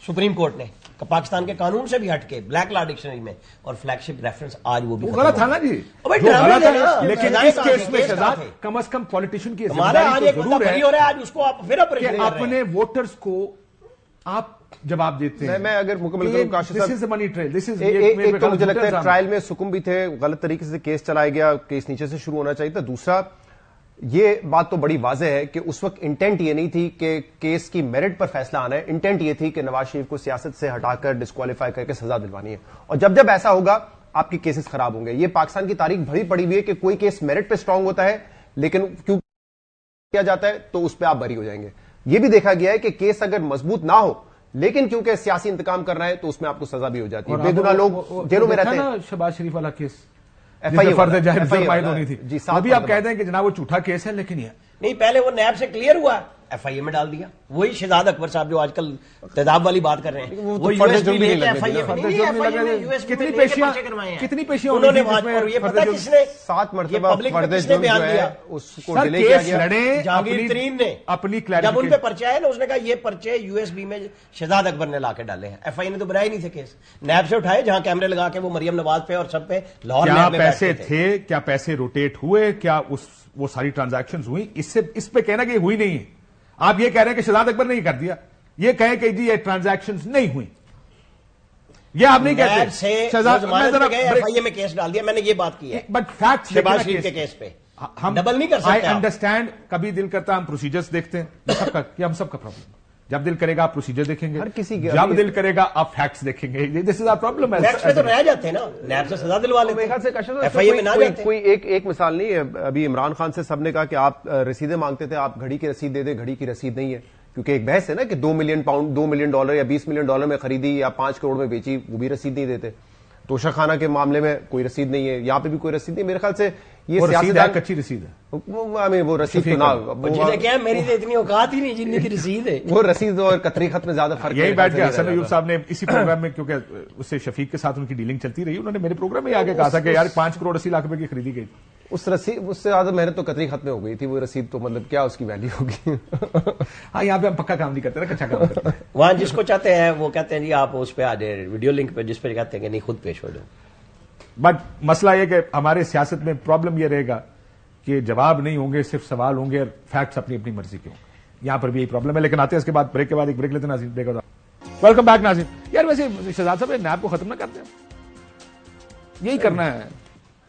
K: سپریم کورٹ نے، پاکستان کے قانون سے بھی ہٹ کے بلیک لا ڈکشنری میں، اور فلیگ شپ ریفرنس آج وہ بھی
A: غلط تھا نا جی، لیکن اس کیس میں شہزاد کم از کم پولیٹیشین کی ضرور ہے کہ اپنے ووٹرز کو آپ جواب دیتے ہیں.
M: میں اگر مکمل کروں کاشف صاحب، ایک تو مجھے لگتا ہے ٹرائل میں سکم بھی تھے، غلط طریقے سے کیس چلایا گیا، کیس نیچے سے شروع ہونا چاہیے تھا. دوسرا، یہ بات تو بڑی واضح ہے کہ اس وقت انٹینٹ یہ نہیں تھی کہ کیس کی میرٹ پر فیصلہ آنا ہے، انٹینٹ یہ تھی کہ نواز شریف کو سیاست سے ہٹا کر ڈسکوالیفائی کر کے سزا دلوانی ہے. اور جب ایسا ہوگا آپ کی کیسز خراب ہوں گے. یہ پاکستان کی تاریخ بھری پڑی ہوئی ہے کہ کوئی کیس میرٹ پہ اسٹرانگ ہوتا ہے لیکن کیوں کیا جاتا ہے تو اس پہ آپ بری ہو جائیں گے. یہ بھی دیکھا گیا ہے کہ کیس اگر مضبوط نہ ہو لیکن کیونکہ سیاسی انتقام کر رہا ہے تو اس میں آپ کو سزا بھی ہو جاتی ہے. بے گناہ لوگ جیلوں میں رہتے ہیں.
A: شہباز شریف والا کیس فرد جاہر فائد ہونی تھی، ابھی آپ کہتے ہیں کہ جناب وہ جھوٹا کیس ہے، لیکن یہ
K: نہیں، پہلے وہ نیب سے کلیئر ہوا، FIA میں ڈال دیا. وہی شہزاد اکبر صاحب جو آج کل تیزاب والی بات کر رہے ہیں، وہ USB لے کے
A: کتنی پیشیاں
K: انہوں نے یہ پتا کس نے
M: 7 مرتبہ
K: کس نے بیان دیا،
M: اس کو ڈیلے کیا گیا.
K: جہانگیر ترین نے
A: اپنی
K: جب ان پہ پرچے آئے نا، اس نے کہا یہ پرچے USB میں شہزاد اکبر نے لا کے ڈالے ہیں. FIA نے تو بنائے نہیں تھے کیس، نیب سے اٹھائے جہاں کیمرے لگا کے وہ مریم نواز پہ اور سب پہ لاہور
A: کیا پیسے تھے، کیا پیسے روٹیٹ ہوئے، کیا وہ ساری ٹرانزیکشن ہوئی. اس پہ کہنا کہ یہ ہوئی نہیں ہے. آپ یہ کہہ رہے ہیں کہ شہزاد اکبر نے یہ کر دیا، یہ کہیں کہ جی یہ ٹرانزیکشن نہیں ہوئی، یہ آپ نہیں کہتے.
K: FIA میں کیس ڈال دیا، میں نے یہ بات کی ہے،
A: بٹ فیکٹ
K: شہباز شریف کے کیس پہ ہم ڈبل نہیں کر سکتے.
A: آئی انڈرسٹینڈ، کبھی دل کرتا ہم پروسیجرز دیکھتے ہیں، ہم سب کا پرابلم. جب دل کرے گا آپ پروسیجر دیکھیں گے،
M: ہر کسی
A: جب دل کرے گا آپ فیکٹس دیکھیں گے. دس از آور پرابلم.
K: فیکٹس پہ تو رہ جاتے ہیں نا، نیب سے سزا دلوا لیتے ہیں، FIA میں نہ جاتے.
M: کوئی ایک مثال نہیں ہے. ابھی عمران خان سے سب نے کہا کہ آپ رسیدیں مانگتے تھے، آپ گھڑی کی رسید دے دیں، گھڑی کی رسید نہیں ہے. کیونکہ ایک بحث ہے نا کہ $2 ملین $2 ملین یا $20 ملین میں خریدی یا 5 کروڑ میں بیچی، وہ بھی رسید نہیں دیتے. توشہ خانہ کے معاملے میں کوئی رسید نہیں ہے، یہاں پہ بھی کوئی رسید نہیں. میرے خیال سے یہ سیاست
A: کچی رسید ہے،
M: وہ رسید تو نہ،
K: کیا میری تو اتنی اوقات ہی نہیں جتنی کی رسید ہے.
M: وہ رسید اور قطری خط میں زیادہ فرق ہے.
A: یہی بیٹھ کے حسن ایوب صاحب نے اسی پروگرام میں، کیونکہ اس سے شفیق کے ساتھ ان کی ڈیلنگ چلتی رہی، انہوں نے میرے پروگرام میں آگے کہا تھا کہ یار 5 کروڑ 80 لاکھ روپے کی خریدی گئی.
M: اس سے زیادہ محنت تو قطری خط میں ہو گئی تھی. وہ رسید تو مطلب کیا اس کی ویلیو ہوگی.
A: ہاں یہاں پہ ہم پکا کام نہیں کرتے نا، کچا کام کرتے ہیں.
K: وہاں جس کو چاہتے ہیں وہ کہتے ہیں جی آپ اس پہ آ جائیں ویڈیو لنک پہ، جس پہ کہتے ہیں کہ نہیں خود پیش ہو جاؤ.
A: بٹ مسئلہ یہ کہ ہمارے سیاست میں پرابلم یہ رہے گا کہ جواب نہیں ہوں گے، صرف سوال ہوں گے اور فیکٹس اپنی اپنی مرضی کے ہوں گے. یہاں پر بھی یہی پرابلم ہے. لیکن آتے ہیں اس کے بعد بریک کے بعد ایک بریک لیتے ہیں. ناظرین بریک ہوتا. ویلکم بیک ناظرین. یار ویسے شہزاد صاحب نیب کو ختم نہ کرتے ہیں، یہی کرنا ہے.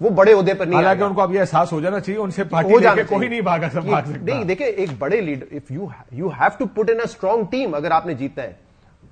M: وہ بڑے عہدے پر نہیں.
A: حالانکہ ان کو اب یہ احساس ہو جانا چاہیے ان سے پارٹی لے کے کوئی نہیں بھاگ سکتا.
M: نہیں دیکھیں ایک بڑے leader if you have to put in a strong team. اگر آپ نے جیتنا ہے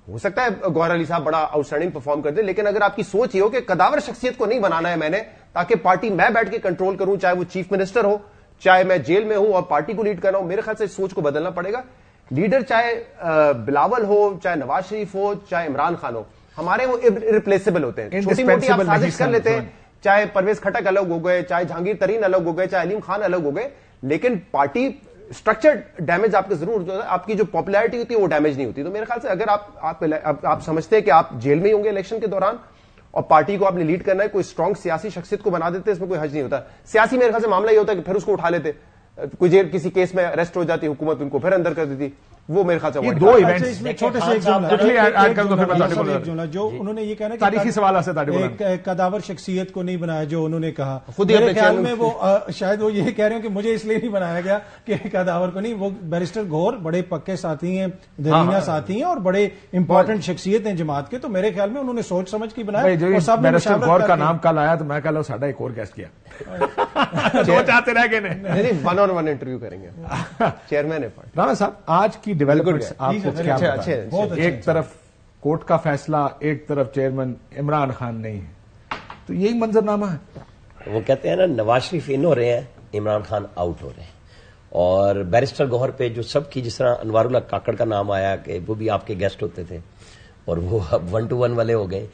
M: ہو سکتا ہے گوہر علی صاحب بڑا آؤٹ اسٹینڈنگ پرفارم کر دیں, لیکن اگر آپ کی سوچ یہ ہو کہ قداور شخصیت کو نہیں بنانا ہے میں نے تاکہ پارٹی میں بیٹھ کے کنٹرول کروں, چاہے وہ چیف منسٹر ہو, چاہے میں جیل میں ہوں اور پارٹی کو لیڈ کر رہا ہوں, میرے خیال سے اس سوچ کو بدلنا پڑے گا. لیڈر چاہے بلاول ہو, چاہے نواز شریف ہو, چاہے عمران خان ہو, ہمارے وہ ارریپلیسیبل ہوتے ہیں. چھوٹی موٹی آپ سازش کر لیتے ہیں, چاہے پرویز کھٹک الگ ہو گئے, چاہے جہانگیر ترین الگ ہو گئے, چاہے علیم خان الگ ہو گئے, لیکن پارٹی اسٹرکچر ڈیمیج آپ کے ضرور جو ہے, آپ کی جو پاپولیرٹی ہوتی ہے وہ ڈیمیج نہیں ہوتی. تو میرے خیال سے اگر آپ سمجھتے ہیں کہ آپ جیل میں ہی ہوں گے الیکشن کے دوران اور پارٹی کو آپ نے لیڈ کرنا ہے, کوئی اسٹرانگ سیاسی شخصیت کو بنا دیتے, اس میں کوئی حرج نہیں ہوتا. سیاسی میرے خیال سے معاملہ یہ ہوتا ہے کہ پھر اس کو اٹھا لیتے, کوئی جیل کسی کیس میں اریسٹ ہو جاتی حکومت, ان کو پھر اندر کر دیتی. وہ میرے خیال سے
A: یہ دو ایونٹس
L: میں چھوٹے سے ایک جملہ جو انہوں نے یہ کہنا کہ
A: تاریخی سوال
L: ایک قداور شخصیت کو نہیں بنایا جو انہوں نے کہا, میرے خیال میں وہ شاید وہ یہ کہہ رہے ہیں کہ مجھے اس لیے نہیں بنایا گیا کہ قداور کو نہیں. وہ بیرسٹر گوہر بڑے پکے ساتھی ہیں, درینا ساتھی ہیں اور بڑے امپورٹنٹ شخصیت ہیں جماعت کے, تو میرے خیال میں انہوں نے سوچ سمجھ کے بنایا. اور سب نے
A: بیرسٹر گوہر کا نام کل آیا تو میں کہا لو ساڈا ایک اور گیسٹ کیا دو چاہتے رہ گئے نہیں,
M: 1-on-1 انٹرویو کریں گے چیئرمین ہے.
A: رانا صاحب آج کی ڈیولپمنٹس آپ کو کیا بتائیں؟ ایک طرف کورٹ کا فیصلہ, ایک طرف چیئرمین عمران خان نہیں ہے, تو یہی منظرنامہ ہے.
K: وہ کہتے ہیں نا نواز شریف ان ہو رہے ہیں, عمران خان آؤٹ ہو رہے ہیں. اور بیرسٹر گوہر پہ جو سب کی, جس طرح انوار اللہ کاکڑ کا نام آیا کہ وہ بھی آپ کے گیسٹ ہوتے تھے اور وہ اب 1-to-1 والے ہو گئے.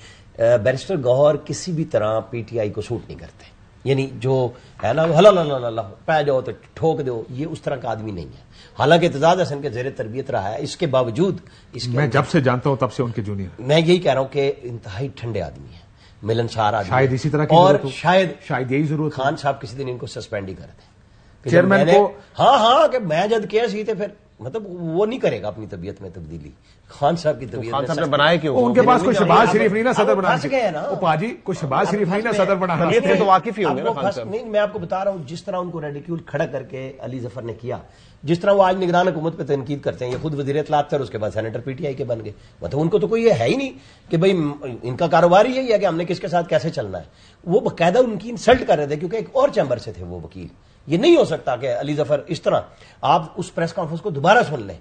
K: بیرسٹر گوہر کسی بھی طرح پی ٹی آئی کو سوٹ نہیں کرتے, یعنی جو ہے نا ہلا پہ جاؤ تو ٹھوک دو, یہ اس طرح کا آدمی نہیں ہے. حالانکہ اعتزاز حسن کے زیر تربیت رہا ہے, اس کے باوجود
A: میں جب سے جانتا ہوں تب سے ان کے جونیئر,
K: میں یہی کہہ رہا ہوں کہ انتہائی ٹھنڈے آدمی ہیں, ملنسار آدمی,
A: شاید اسی طرح کی
K: اور
A: شاید یہی ضرورت.
K: خان صاحب کسی دن ان کو سسپینڈ ہی کر دیں
A: چیئرمین کو.
K: ہاں کہ میں جب کیا سی تھے, پھر مطلب وہ نہیں کرے گا اپنی طبیعت میں تبدیلی. خان صاحب کی طبیعت
M: نے بنایا کیوں؟
A: ان کے پاس کوئی شہباز شریف نہیں نا صدر بنانا, پاجی کوئی شہباز شریف نہیں نا صدر بنانا,
M: تو واقف ہی ہوں گے
K: نہیں. میں آپ کو بتا رہا ہوں جس طرح ان کو ریڈیکیول کھڑا کر کے علی ظفر نے کیا, جس طرح وہ آج نگران حکومت پہ تنقید کرتے ہیں, یہ خود وزیر اطلاعات تھے اور اس کے بعد سینیٹر پی ٹی آئی کے بن گئے. مطلب ان کو تو کوئی یہ ہے ہی نہیں کہ بھئی ان کا کاروبار یہی ہے کہ ہم نے کس کے ساتھ کیسے چلنا ہے. وہ باقاعدہ ان کی انسلٹ کر رہے تھے کیونکہ ایک اور چیمبر سے تھے وہ وکیل. یہ نہیں ہو سکتا کہ علی ظفر اس طرح, آپ اس پریس کانفرنس کو دوبارہ سن لیں,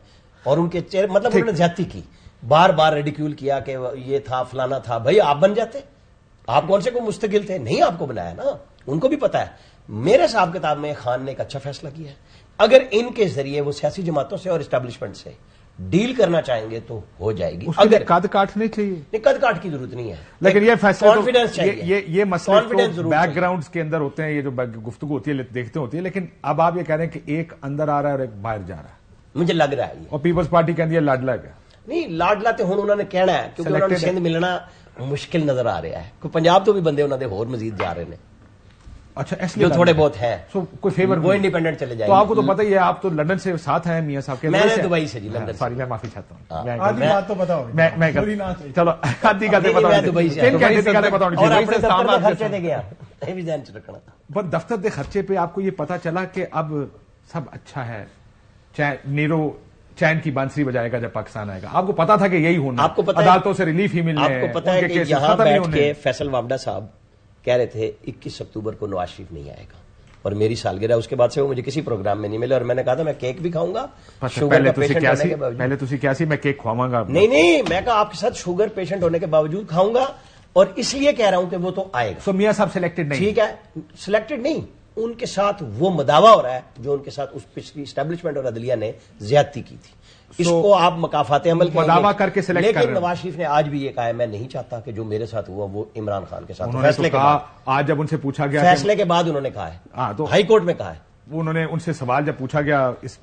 K: اور ان کے مطلب انہوں نے زیادتی کی, بار بار ریڈیکیول کیا کہ یہ تھا فلانا تھا. بھائی آپ بن جاتے, آپ کون سے کو مستقل تھے, نہیں آپ کو بنایا نا, ان کو بھی پتا ہے. میرے حساب کتاب میں خان نے ایک اچھا فیصلہ کیا ہے. اگر ان کے ذریعے وہ سیاسی جماعتوں سے اور اسٹیبلشمنٹ سے ڈیل کرنا چاہیں گے تو ہو جائے گی.
A: اگر قد کاٹ نہیں چاہیے,
K: نہیں قد کاٹ کی ضرورت نہیں ہے,
A: لیکن یہ فیصلہ
K: کانفیڈنس چاہیے.
A: یہ مسئلے بیک گراؤنڈز کے اندر ہوتے ہیں, یہ جو گفتگو ہوتی ہے دیکھتے ہوتی ہے. لیکن اب آپ یہ کہہ رہے ہیں کہ ایک اندر آ رہا ہے اور ایک باہر جا رہا ہے,
K: مجھے لگ رہا ہے یہ.
A: اور پیپلز پارٹی کہتی ہے لاڈلا کا
K: نہیں, لاڈلا تو ہوں انہوں نے کہنا ہے کیونکہ انہوں نے سندھ ملنا مشکل نظر آ رہا ہے. کوئی پنجاب تو بھی بندے انہوں نے اور مزید جا رہے ہیں.
A: اچھا
K: جو تھوڑے بہت ہیں
A: کوئی فیور
K: وہ انڈیپینڈنٹ چلے جائیں.
A: تو آپ کو تو پتہ ہی ہے, آپ تو لندن سے ساتھ ہیں میاں صاحب کے.
K: میں نے دبئی سے, جی لندن.
A: سوری میں معافی چاہتا ہوں,
L: آدھی بات تو بتاؤ.
A: میں چلو آدھی کا
K: دبئی سے خرچے دے گیا, یہ بھی دھیان رکھنا.
A: بس دفتر کے خرچے پہ آپ کو یہ پتا چلا کہ اب سب اچھا ہے, چاہے نیرو چین کی بانسری بجائے گا جب پاکستان آئے گا. آپ کو پتا تھا کہ یہی ہونا,
K: آپ کو پتا
A: عدالتوں سے ریلیف ہی ملنا ہے.
K: آپ کو پتا ہے کہ یہاں بیٹھ کے فیصل وابڈا صاحب کہہ رہے تھے 21 اکتوبر کو نواز شریف نہیں آئے گا, اور میری سالگرہ اس کے بعد سے وہ مجھے کسی پروگرام میں نہیں ملے, اور میں نے کہا تھا میں کیک بھی کھاؤں گا.
A: پہلے تسی کیا سی میں کیک کھواؤں گا.
K: نہیں, میں کہا آپ کے ساتھ شوگر پیشنٹ ہونے کے باوجود کھاؤں گا, اور اس لیے کہہ رہا ہوں کہ وہ تو آئے گا.
A: سو میاں صاحب سلیکٹڈ نہیں,
K: ٹھیک ہے سلیکٹڈ نہیں, ان کے ساتھ وہ مداوا ہو رہا ہے جو ان کے ساتھ اس پچھلی اسٹیبلشمنٹ اور عدلیہ نے زیادتی کی تھی. اس کو آپ مکافات عمل
A: مداوا کر کے سلیکٹ کر رہے ہیں.
K: لیکن نواز شریف نے آج بھی یہ کہا ہے میں نہیں چاہتا کہ جو میرے ساتھ ہوا وہ عمران خان کے ساتھ.
A: فیصلے کے بعد آج جب ان سے پوچھا گیا,
K: فیصلے کے بعد انہوں نے کہا ہے, تو ہائی کورٹ میں کہا ہے,
A: انہوں نے ان سے سوال جب پوچھا گیا اس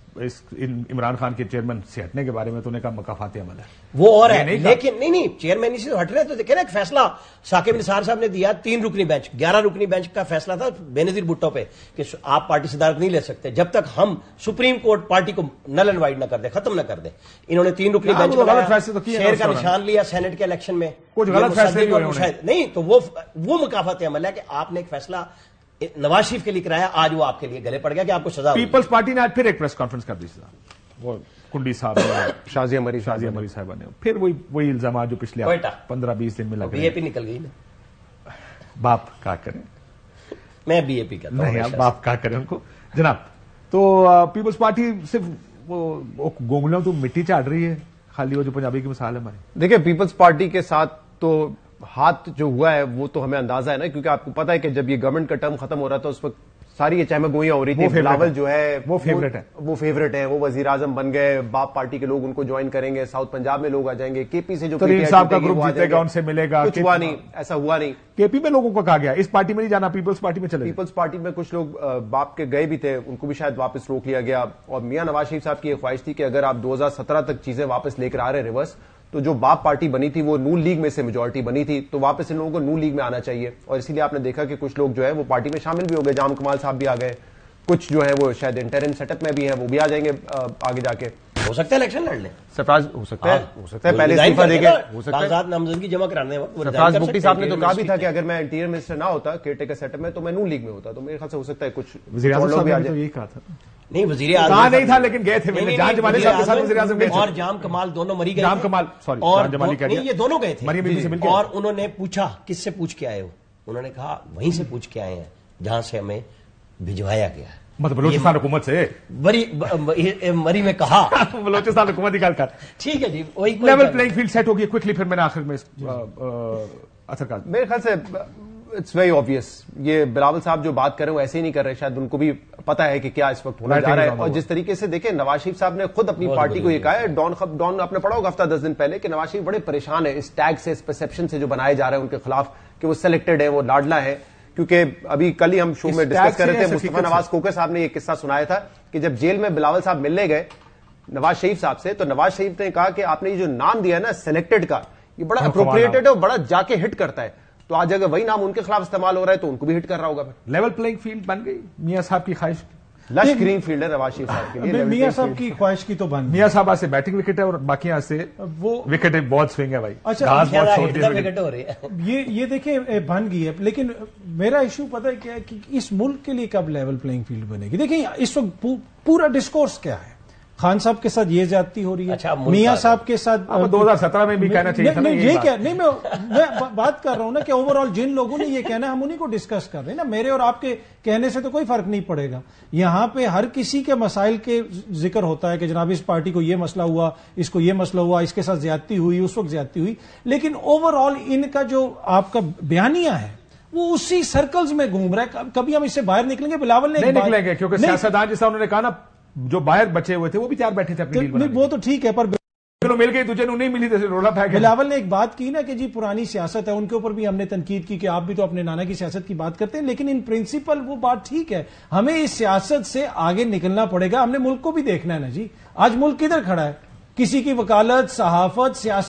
A: عمران خان کے چیئرمین سے ہٹنے کے بارے میں, تو انہوں نے کہا مکافات عمل ہے
K: وہ اور ہے. لیکن نہیں چیئرمین سے ہٹ رہے تو دیکھیں نا, ایک فیصلہ ثاقب نثار صاحب نے دیا 3 رکنی بینچ 11 رکنی بینچ کا فیصلہ تھا بے نظیر بھٹو پہ کہ آپ پارٹی صدارت نہیں لے سکتے جب تک ہم سپریم کورٹ پارٹی کو نل اینڈ وائڈ نہ کر دے, ختم نہ کر دے. انہوں نے 3 رکنی بینچ کا شیر کا نشان لیا سینٹ کے الیکشن میں,
A: کچھ غلط فیصلے
K: نہیں, تو وہ مکافات عمل ہے کہ آپ نے ایک فیصلہ نواز شریف کے لیے کرایا, آج وہ آپ کے لیے گلے پڑ گیا کہ آپ کو سزا.
A: پیپلز پارٹی نے آج پھر ایک پریس کانفرنس کر دی, وہ کنڈی صاحب
M: شازیہ مری
A: صاحبہ نے پھر وہی الزامات جو پچھلے 15-20 دن میں لگے.
K: بی اے پی نکل گئی نا,
A: باپ کیا کریں.
K: میں بی اے پی کہتا ہوں.
A: نہیں آپ کہا کریں ان کو جناب. تو پیپلز پارٹی صرف وہ گونگلیوں تو مٹی چاٹ رہی ہے خالی, وہ جو پنجابی کی مثال ہے ہماری.
M: دیکھیں پیپلز پارٹی کے ساتھ تو ہاتھ جو ہوا ہے وہ تو ہمیں اندازہ ہے نا, کیونکہ آپ کو پتا ہے کہ جب یہ گورنمنٹ کا ٹرم ختم ہو رہا تھا اس وقت ساری یہ چہمہ گوئیاں ہو رہی تھی. بلاول جو ہے
A: وہ فیوریٹ ہے,
M: وہ فیوریٹ ہے, وہ وزیر اعظم بن گئے, باپ پارٹی کے لوگ ان کو جوائن کریں گے, ساؤتھ پنجاب میں لوگ آ جائیں گے, کے پی سے جو
A: ترین صاحب کا گروپ جیتے گا ان سے ملے گا,
M: کچھ ہوا نہیں, ایسا ہوا نہیں.
A: کے پی میں لوگوں کو کہا گیا اس پارٹی میں نہیں جانا, پیپلز پارٹی میں چلے.
M: پیپلز پارٹی میں کچھ لوگ باپ کے گئے بھی تھے, ان کو بھی شاید واپس روک لیا گیا. اور میاں نواز شریف صاحب کی یہ خواہش تھی کہ اگر آپ 2017 تک چیزیں واپس لے کر آ رہے ریورس, تو جو باپ پارٹی بنی تھی وہ نون لیگ میں سے میجورٹی بنی تھی, تو واپس ان لوگوں کو نون لیگ میں آنا چاہیے. اور اسی لیے آپ نے دیکھا کہ کچھ لوگ جو ہے وہ پارٹی میں شامل بھی ہو گئے, جام کمال صاحب بھی آ گئے, کچھ جو ہے وہ شاید انٹرم سیٹ اپ میں بھی ہے, وہ بھی آ جائیں گے آگے جا کے.
K: ہو سکتا ہے الیکشن لڑ لیں,
M: سرفراز ہو سکتا ہے پہلے استعفیٰ دے کے, ہو سکتا ہے
K: کاغذات نامزدگی جمع کرانے وقت
M: سرفراز بگٹی صاحب نے تو کہا بھی تھا کہ اگر میں انٹیریئر منسٹر نہ ہوتا کیئر ٹیکر سیٹ اپ میں تو میں نون لیگ میں ہوتا. تو میرے خیال سے ہو سکتا ہے کچھ
A: وزیر اعظم صاحب نے تو یہی کہا تھا.
K: نہیں وزیر اعظم
A: کہا نہیں تھا لیکن گئے تھے, جہاں جمالی صاحب کے ساتھ وزیر اعظم گئے
K: اور جام کمال دونوں مری گئے.
A: جام کمال سوری
K: اور
A: جمالی کہہ دیا,
K: یہ دونوں گئے تھے
A: اور
K: انہوں نے پوچھا کس سے پوچھ کے آئے ہو, انہوں نے کہا وہیں سے پوچھ کے آئے ہیں جہاں سے ہمیں بھجوایا گیا ہے,
A: مطلب بلوچستان حکومت سے.
K: مری میں کہا
A: بلوچستان حکومت کی گل کر.
K: ٹھیک ہے جی, وہی
A: لیول پلینگ فیلڈ سیٹ ہوگی کوئکلی. پھر میں نے آخر میں اثر کر
M: میرے خیال سے اٹس ویری آبویس, یہ بلاول صاحب جو بات کر رہے ہیں وہ ایسے ہی نہیں کر رہے, شاید ان کو بھی پتا ہے کہ کیا اس وقت ہونا جا رہا ہے. اور جس طریقے سے دیکھیں نواز شریف صاحب نے خود اپنی پارٹی کو یہ کہا ہے, ڈان آپ نے پڑھا ہوگا ہفتہ 10 دن پہلے, کہ نواز شریف بڑے پریشان ہے اس ٹیگ سے, اس پرسپشن سے جو بنائے جا رہے ہیں ان کے خلاف کہ وہ سلیکٹڈ ہے, وہ لاڈلا ہے. کیونکہ ابھی کل ہی ہم شو میں ڈسکس کر رہے تھے, مصطفیٰ نواز کوکر صاحب نے یہ قصہ سنایا تھا کہ جب جیل میں بلاول صاحب ملنے گئے نواز شریف صاحب سے, تو نواز شریف نے کہا کہ آپ نے یہ جو نام دیا ہے نا سلیکٹڈ کا, یہ بڑا اپروپریٹڈ ہے اور بڑا جا کے ہٹ کرتا ہے. تو آج اگر وہی نام ان کے خلاف استعمال ہو رہا ہے تو ان کو بھی ہٹ کر رہا ہوگا.
A: لیول پلینگ فیلڈ بن گئی میاں صاحب کی خواہش,
M: لش گرین فیلڈ ہے نواز شریف صاحب کے لیے.
L: میاں صاحب کی خواہش کی تو بن گئی.
A: میاں صاحب سے بیٹنگ وکٹ ہے اور باقی سے وہ وکٹ بہت سوئنگ ہے بھائی.
L: اچھا
K: وکٹ ہو رہی ہے,
L: یہ دیکھیں بن گئی ہے, لیکن میرا ایشو پتہ ہے کیا ہے کہ اس ملک کے لیے کب لیول پلینگ فیلڈ بنے گی. دیکھیں اس وقت پورا ڈسکورس کیا ہے, خان صاحب کے ساتھ یہ زیادتی ہو رہی ہے, میاں صاحب کے ساتھ
A: 2017 میں بھی کہنا چاہیے تھا.
L: یہی کیا نہیں, میں بات کر رہا ہوں نا کہ اوور آل جن لوگوں نے یہ کہنا ہے ہم انہیں کو ڈسکس کر رہے ہیں نا, میرے اور آپ کے کہنے سے تو کوئی فرق نہیں پڑے گا. یہاں پہ ہر کسی کے مسائل کے ذکر ہوتا ہے کہ جناب اس پارٹی کو یہ مسئلہ ہوا, اس کو یہ مسئلہ ہوا, اس کے ساتھ زیادتی ہوئی, اس وقت زیادتی ہوئی, لیکن اوور آل ان کا جو آپ کا بیانیہ ہے وہ اسی سرکلز میں گھوم رہا ہے. کبھی ہم اس سے باہر نکلیں گے؟ بلاول نے
A: نہیں نکلیں گے, کیونکہ سیاستدان جیسا انہوں نے کہا نا, جو باہر بچے ہوئے تھے وہ بھی تیار بیٹھے تھے اپنی ڈیل.
L: وہ تو ٹھیک ہے, پر
A: مل گئی تجھے نہیں ملی تو رولا پھینک.
L: بلاول نے ایک بات کی نا کہ جی پرانی سیاست ہے, ان کے اوپر بھی ہم نے تنقید کی کہ آپ بھی تو اپنے نانا کی سیاست کی بات کرتے ہیں, لیکن ان پرنسپل وہ بات ٹھیک ہے. ہمیں اس سیاست سے آگے نکلنا پڑے گا, ہم نے ملک کو بھی دیکھنا ہے نا جی. آج ملک کدھر کھڑا ہے, کسی کی وکالت, صحافت, سیاست